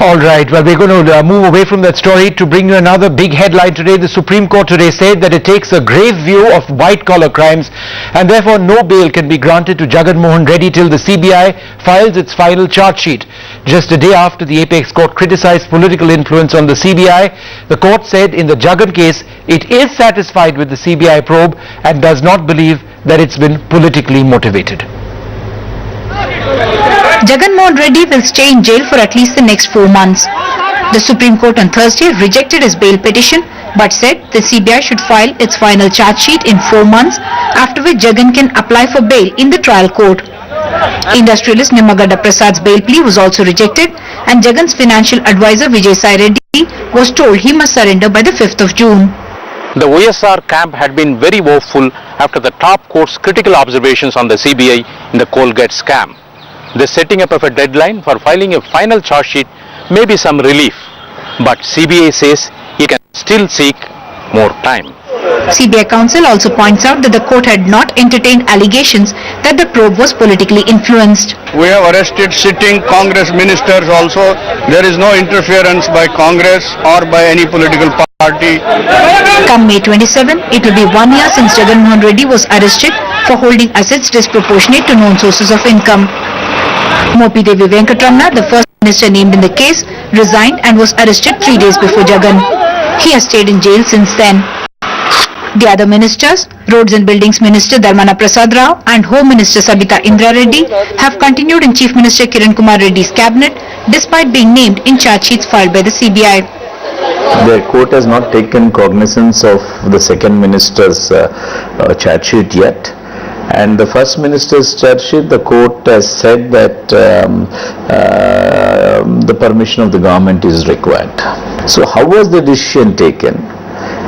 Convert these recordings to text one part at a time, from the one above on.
All right, well, we're going to move away from that story to bring you another big headline today. The Supreme Court today said that it takes a grave view of white-collar crimes and therefore no bail can be granted to Jagan Mohan Reddy till the CBI files its final charge sheet. Just a day after the Apex Court criticized political influence on the CBI, the court said in the Jagan case it is satisfied with the CBI probe and does not believe that it's been politically motivated. Jagan Mohan Reddy will stay in jail for at least the next 4 months. The Supreme Court on Thursday rejected his bail petition but said the CBI should file its final charge sheet in 4 months, after which Jagan can apply for bail in the trial court. Industrialist Nimmagadda Prasad's bail plea was also rejected and Jagan's financial advisor Vijay Sai Reddy was told he must surrender by the 5th of June. The OSR camp had been very woeful after the top court's critical observations on the CBI in the Colgate scam. The setting up of a deadline for filing a final charge sheet may be some relief, but CBI says he can still seek more time. CBI counsel also points out that the court had not entertained allegations that the probe was politically influenced. We have arrested sitting Congress ministers also. There is no interference by Congress or by any political party. Come May 27, it will be 1 year since Jagan Mohan Reddy was arrested for holding assets disproportionate to known sources of income. Mopi Devi Venkatramana, the first minister named in the case, resigned and was arrested 3 days before Jagan. He has stayed in jail since then. The other ministers, Roads and Buildings Minister Dharmana Prasad Rao and Home Minister Sabita Indra Reddy, have continued in Chief Minister Kiran Kumar Reddy's cabinet despite being named in charge sheets filed by the CBI. The court has not taken cognizance of the second minister's charge sheet yet. And the first minister's charge sheet, the court has said that the permission of the government is required. So how was the decision taken?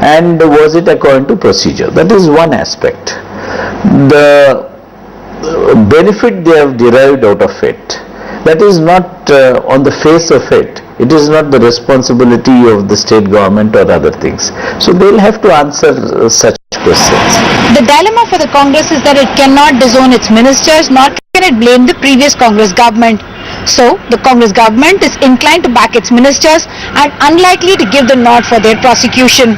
And was it according to procedure? That is one aspect. The benefit they have derived out of it, that is not on the face of it. It is not the responsibility of the state government or other things. So they will have to answer such questions. The dilemma for the Congress is that it cannot disown its ministers, nor can it blame the previous Congress government. So, the Congress government is inclined to back its ministers and unlikely to give the nod for their prosecution.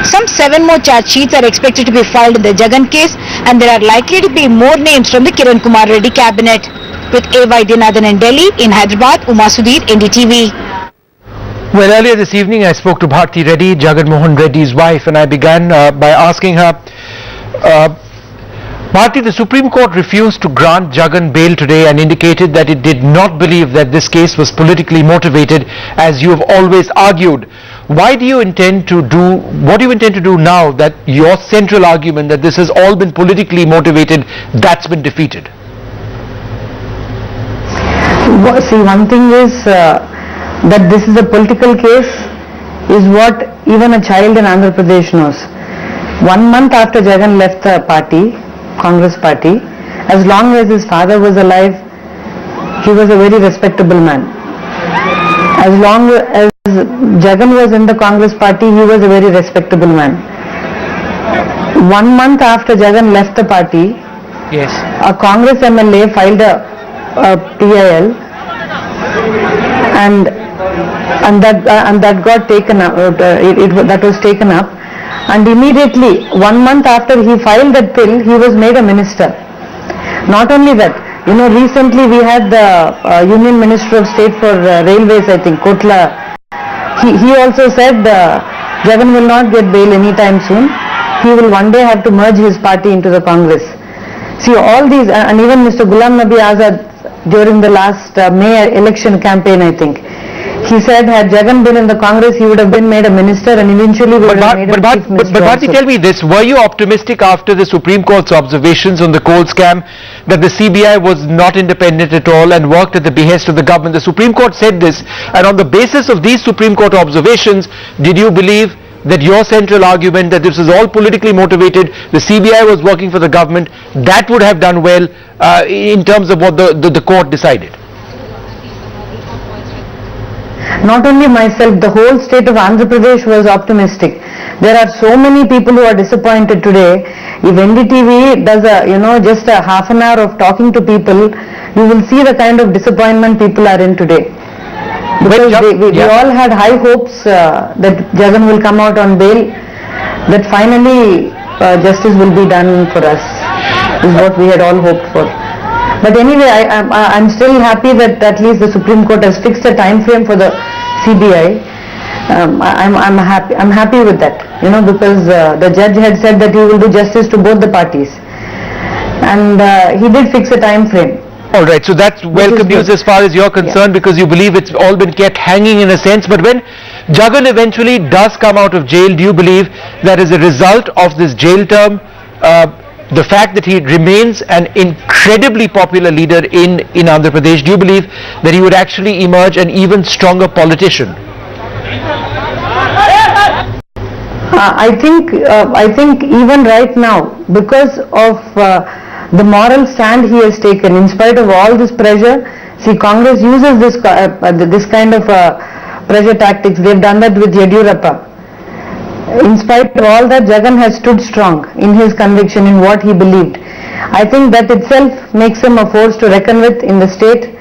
Some 7 more charge sheets are expected to be filed in the Jagan case, and there are likely to be more names from the Kiran Kumar Reddy cabinet. With A.Y. Dinathan in Delhi, in Hyderabad, Uma Sudhir, NDTV. Well, earlier this evening I spoke to Bharti Reddy, Jagan Mohan Reddy's wife, and I began by asking her, Bharti, the Supreme Court refused to grant Jagan bail today and indicated that it did not believe that this case was politically motivated, as you have always argued. What do you intend to do now that your central argument that this has all been politically motivated, that's been defeated? See, one thing is that this is a political case is what even a child in Andhra Pradesh knows. 1 month after Jagan left the party, Congress party, as long as his father was alive, he was a very respectable man. As long as Jagan was in the Congress party, he was a very respectable man. 1 month after Jagan left the party, yes, a Congress MLA filed a PIL and that got taken up, that was taken up, and immediately 1 month after he filed that bill, he was made a minister. Not only that, recently we had the Union Minister of State for Railways, I think, Kotla. He also said Jagan will not get bail anytime soon. He will one day have to merge his party into the Congress. See, all these, and even Mr. Ghulam Nabi Azad during the last May election campaign, I think, he said had Jagan been in the Congress, he would have been made a minister and eventually would have made a chief minister. But Bharti, tell me this, were you optimistic after the Supreme Court's observations on the coal scam that the CBI was not independent at all and worked at the behest of the government? The Supreme Court said this, and on the basis of these Supreme Court observations, did you believe that your central argument that this is all politically motivated, the CBI was working for the government, that would have done well in terms of what the court decided? Not only myself, the whole state of Andhra Pradesh was optimistic. There are so many people who are disappointed today. If NDTV does just a half an hour of talking to people, you will see the kind of disappointment people are in today. Because we all had high hopes that Jagan will come out on bail, that finally justice will be done for us, is what we had all hoped for. But anyway, I'm still happy that at least the Supreme Court has fixed a time frame for the CBI. I'm happy with that, because the judge had said that he will do justice to both the parties, and he did fix a time frame. All right, so that's welcome news as far as you're concerned, because you believe it's all been kept hanging in a sense. But when Jagan eventually does come out of jail, do you believe that as a result of this jail term, the fact that he remains an incredibly popular leader in Andhra Pradesh, do you believe that he would actually emerge an even stronger politician? I think even right now, because of the moral stand he has taken, in spite of all this pressure, see, Congress uses this kind of pressure tactics. They've done that with Yediyurappa. In spite of all that, Jagan has stood strong in his conviction, in what he believed. I think that itself makes him a force to reckon with in the state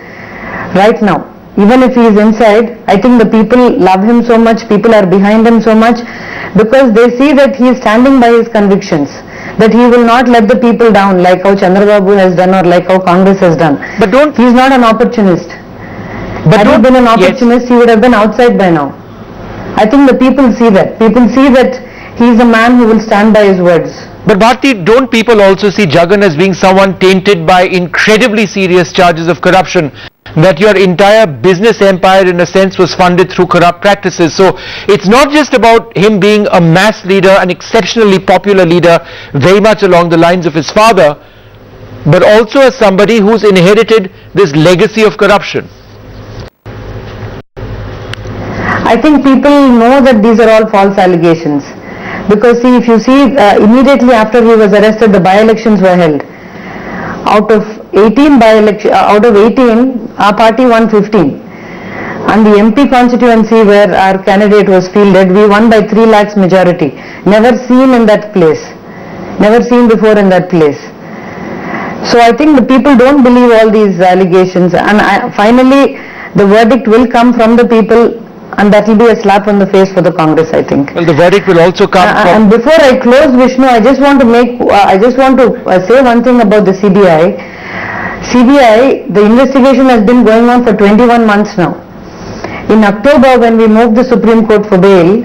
right now. Even if he is inside, I think the people love him so much, people are behind him so much, because they see that he is standing by his convictions, that he will not let the people down like how Chandrababu has done or like how Congress has done. But he is not an opportunist. Had he been an opportunist, he would have been outside by now. I think the people see that. People see that he is a man who will stand by his words. But Bharti, don't people also see Jagan as being someone tainted by incredibly serious charges of corruption? That your entire business empire in a sense was funded through corrupt practices. So it's not just about him being a mass leader, an exceptionally popular leader, very much along the lines of his father, but also as somebody who's inherited this legacy of corruption. I think people know that these are all false allegations. Because see, if you see, immediately after he was arrested, the by-elections were held. Out of 18, our party won 15. And the MP constituency where our candidate was fielded, we won by 3 lakhs majority. Never seen in that place. Never seen before in that place. So I think the people don't believe all these allegations. And finally, the verdict will come from the people, and that will be a slap on the face for the Congress, I think. Well, the verdict will also come from... And before I close, Vishnu, I just want to say one thing about the CBI. CBI, the investigation has been going on for 21 months now. In October, when we moved the Supreme Court for bail,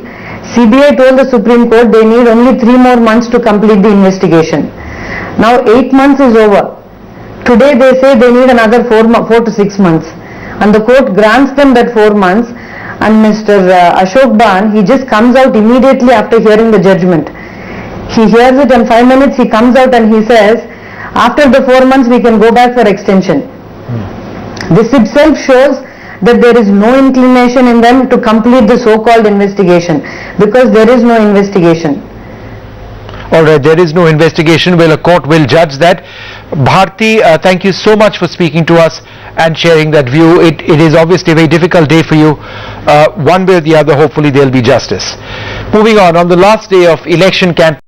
CBI told the Supreme Court they need only 3 more months to complete the investigation. Now 8 months is over. Today they say they need another 4 to 6 months. And the court grants them that 4 months. And Mr. Ashok Ban, he just comes out immediately after hearing the judgment. He hears it in 5 minutes, he comes out and he says, after the 4 months we can go back for extension. This itself shows that there is no inclination in them to complete the so-called investigation, because there is no investigation. Alright, there is no investigation. Well, a court will judge that. Bharti, thank you so much for speaking to us and sharing that view. It is obviously a very difficult day for you. One way or the other, hopefully there will be justice. Moving on the last day of election campaign.